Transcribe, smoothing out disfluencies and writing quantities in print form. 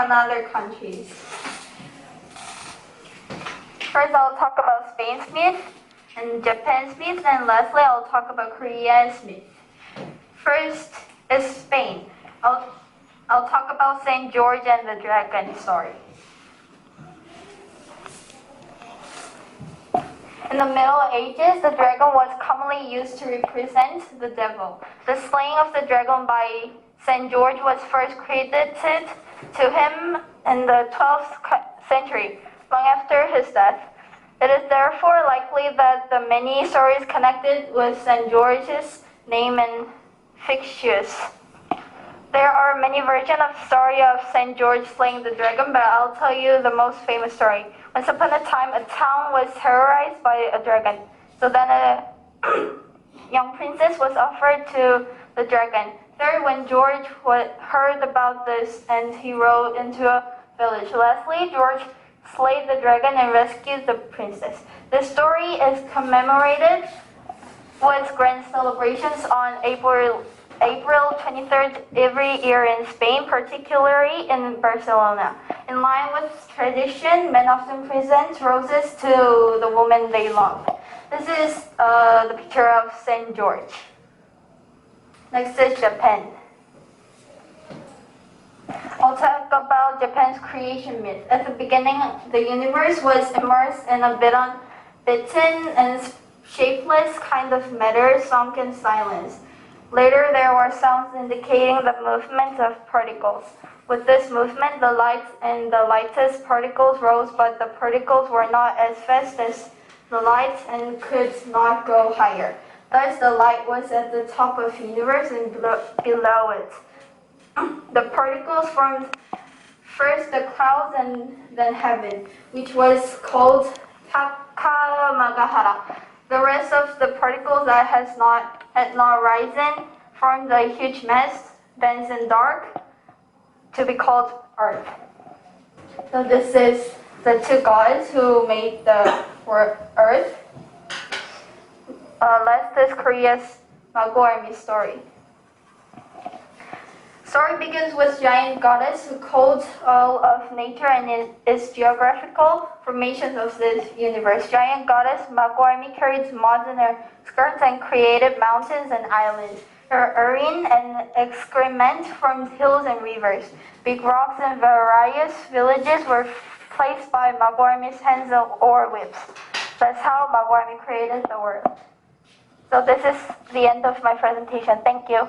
on other countries. First, I'll talk about Spain's myth and Japan's myth, and lastly, I'll talk about Korea's myth. First is Spain. I'll talk about Saint George and the dragon story. In the Middle Ages, the dragon was commonly used to represent the devil. The slaying of the dragon by Saint George was first credited to him in the 12th century, long after his death. It is therefore likely that the many stories connected with Saint George's name and fictitious. There are many versions of the story of Saint George slaying the dragon, but I'll tell you the most famous story. Once upon a time, a town was terrorized by a dragon. So then a young princess was offered to the dragon. Third, when George heard about this, and he rode into a village. Lastly, George slayed the dragon and rescued the princess. This story is commemorated with grand celebrations on April 23rd every year in Spain, particularly in Barcelona. In line with tradition, men often present roses to the woman they love. This is the picture of Saint George. Next is Japan. I'll talk about Japan's creation myth. At the beginning, the universe was immersed in a bitten and shapeless kind of matter sunk in silence. Later, there were sounds indicating the movement of particles. With this movement, the light and the lightest particles rose, but the particles were not as fast as the light and could not go higher. Thus, the light was at the top of the universe and below it. The particles formed first the clouds and then heaven, which was called Takamagahara. The rest of the particles that had not risen formed a huge mass, dense and dark, to be called Earth. So this is the two gods who made the Earth. Last is Korea's Magormi story. Story begins with giant goddess who called all of nature and its geographical formations of this universe. Giant goddess Magormi carried moths in her skirts and created mountains and islands. Her urine and excrement formed hills and rivers. Big rocks and various villages were placed by Magormi's hands or whips. That's how Magormi created the world. So this is the end of my presentation. Thank you.